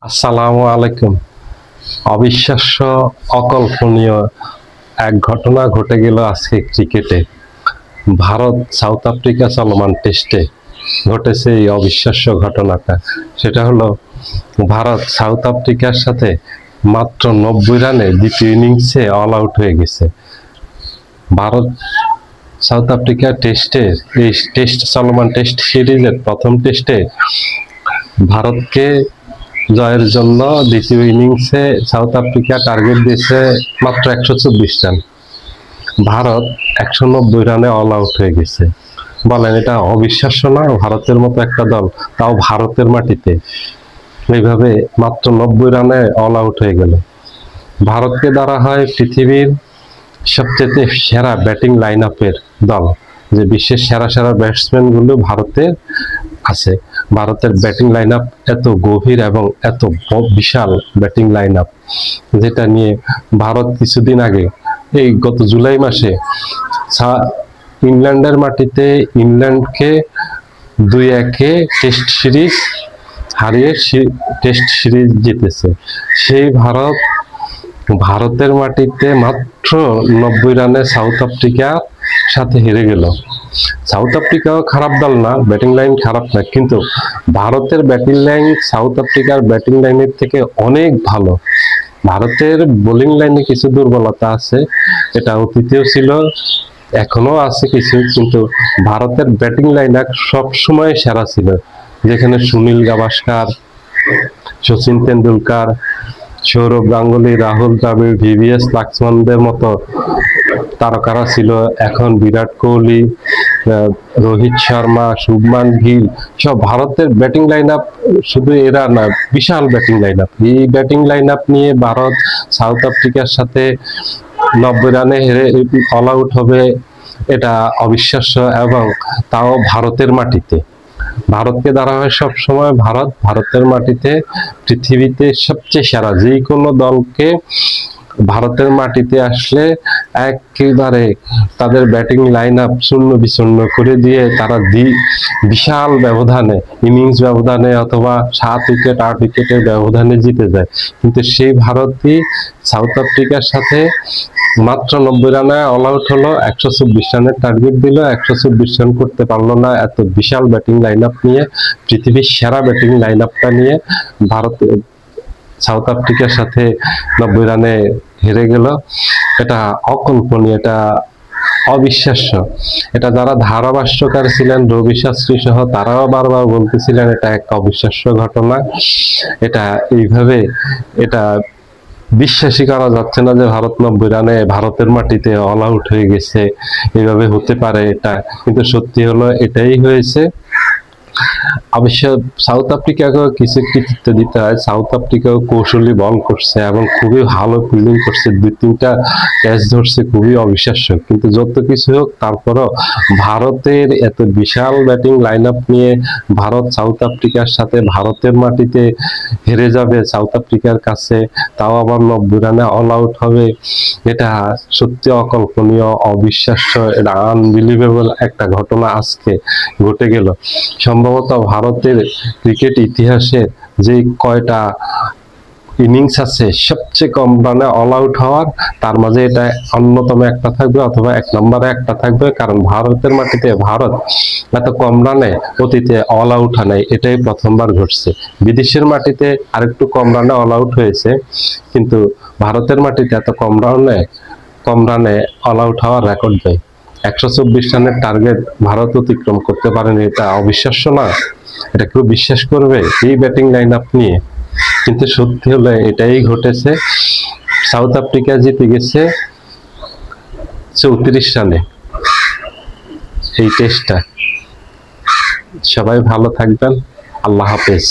আসসালামু আলাইকুম। অবিশ্বাস্য, অকল্পনীয় এক ঘটনা ঘটে গেল আজকে ক্রিকেটে। ভারত সাউথ আফ্রিকা চলমান টেস্টে ঘটেছে এই অবিশ্বাস্য ঘটনাটা। সেটা হলো ভারত সাউথ আফ্রিকার সাথে মাত্র 90 রানে দ্বিতীয় ইনিংসে অল আউট হয়ে গেছে। ভারত সাউথ আফ্রিকা টেস্টে এই চলমান টেস্ট সিরিজের প্রথম টেস্টে ভারতকে জয়ের জন্য দ্বিতীয় ইনিংসে সাউথ আফ্রিকা টার্গেট দিয়েছে মাত্র 124 রান। ভারত 190 রানে অল আউট হয়ে গেছে। বলেন, এটা অবিশ্বাস্য না? ভারতের মতো একটা দল, তাও ভারতের মাটিতে এইভাবে মাত্র 90 রানে অল আউট হয়ে গেল। ভারতকে ধরা হয় পৃথিবীর সবচেয়ে সেরা ব্যাটিং লাইন আপের দল, যে বিশ্বের সেরা সেরা ব্যাটসম্যান গুলো ভারতের আছে। ভারতের ব্যাটিং লাইন আপ এত গভীর এবং এত বিশাল ব্যাটিং লাইন আপ, যেটা নিয়ে ভারত কিছুদিন আগে এই গত জুলাই মাসে ইংল্যান্ডের মাটিতে ইংল্যান্ডকে 2-1 টেস্ট সিরিজ হারিয়ে টেস্ট সিরিজ জিতেছে। সেই ভারতের মাটিতে মাত্র 90 রানে সাউথ আফ্রিকার সাথে হেরে গেল। সাউথ আফ্রিকাও খারাপ দল না, ব্যাটিং লাইন খারাপ না, কিন্তু ভারতের ব্যাটিং লাইন সাউথ আফ্রিকার ব্যাটিং লাইনের থেকে অনেক ভালো। ভারতের বোলিং লাইনে কিছু দুর্বলতা আছে, এটা অতীতেও ছিল, এখনো আছে কিছু, কিন্তু ভারতের ব্যাটিং লাইন সবসময় সেরা ছিল। যেখানে সুনীল গাভাস্কার, সচিন তেন্ডুলকার, সৌরভ গাঙ্গুলি, রাহুল দ্রাবিড়, ভিভিএস লক্ষ্মণদের মতো তারকারা ছিল। এখন বিরাট কোহলি, রোহিত শর্মা, শুভমান গিল, সব ভারতের ব্যাটিং লাইন আপ। শুধু এরা না, বিশাল ব্যাটিং লাইন আপ। এই ব্যাটিং লাইন আপ নিয়ে ভারত সাউথ আফ্রিকার সাথে 90 রানে হেরে অল আউট হবে, এটা অবিশ্বাস্য, এবং তাও ভারতের মাটিতে। ভারতকে ধরা হয় সবসময় ভারতের মাটিতে পৃথিবীতে সবচেয়ে সেরা। যে কোনো দলকে ভারতের মাটিতে আসলে একেবারে তাদের ব্যাটিং লাইন আপ শূন্য বিচ্ছন্ন করে দিয়ে তারা বিশাল ব্যবধানে, ইনিংস ব্যবধানে অথবা 7 উইকেট 8 উইকেটের ব্যবধানে জিতে যায়। কিন্তু সেই ভারতই সাউথ আফ্রিকার সাথে মাত্র 90 রানে অল আউট হলো। 124 রানের টার্গেট দিল, 124 রান করতে পারলো না। এত বিশাল ব্যাটিং লাইন আপ নিয়ে, পৃথিবীর সেরা ব্যাটিং লাইন আপটা নিয়ে ভারত সাউথ আফ্রিকার সাথে 90 রানে হেরে গেল। এটা অকল্পনীয়, এটা অবিশ্বাস্য। এটা যারা ধারাভাষ্যকার ছিলেন, রবি শাস্ত্রী সহ, তারাও বারবার বলতেছিলেন এটা এক অবিশ্বাস্য ঘটনা। এটা এইভাবে এটা বিশ্বাসই করা যাচ্ছে না যে ভারত 90 রানে ভারতের মাটিতে অল আউট হয়ে গেছে, এইভাবে হতে পারে এটা। কিন্তু সত্যি হলো এটাই হয়েছে। অবশ্য সাউথ আফ্রিকাকেও কিছু কৃতিত্ব দিতে হয়। সাউথ আফ্রিকাও কৌশলী বল করছে এবং খুবই ভালো ফিল্ডিং করছে, 2-3টা ক্যাচ ধরছে, খুবই অবিশ্বাস্য। কিন্তু যত কিছু হোক, তারপরও ভারতের এত বিশাল ব্যাটিং লাইন আপ নিয়ে ভারত সাউথ আফ্রিকার সাথে ভারতের মাটিতে হেরে যাবে সাউথ আফ্রিকার কাছে, তাও আবার 90 রানে অল আউট হবে, এটা সত্যি অকল্পনীয়, অবিশ্বাস্য। এটা আনবিলিভেবল একটা ঘটনা আজকে ঘটে গেল। সম্ভবত ভারতের ক্রিকেট ইতিহাসে যে কয়টা ইনিংস আছে সবচেয়ে কম রানে অল আউট হওয়ার, তার মাঝে এটা অন্যতম একটা থাকবে, অথবা 1 নম্বরে একটা থাকবে। কারণ ভারতের মাটিতে ভারত এত কম রানে অতীতে অল আউট হয় নাই, এটাই প্রথমবার ঘটছে। বিদেশের মাটিতে আরেকটু কম রানে অল আউট হয়েছে, কিন্তু ভারতের মাটিতে এত কম রানে অল আউট হওয়ার রেকর্ড দেয়। 124 রানের টার্গেট ভারত অতিক্রম করতে পারেনি, এটা অবিশ্বাস্য না? এটা কেউ বিশ্বাস করবে এই ব্যাটিং লাইন আপ নিয়ে? কিন্তু সত্যি হলো এটাই ঘটেছে। সাউথ আফ্রিকা জিতে গেছে 34 রানে এই টেস্টটা। সবাই ভালো থাকবেন, আল্লাহ হাফেজ।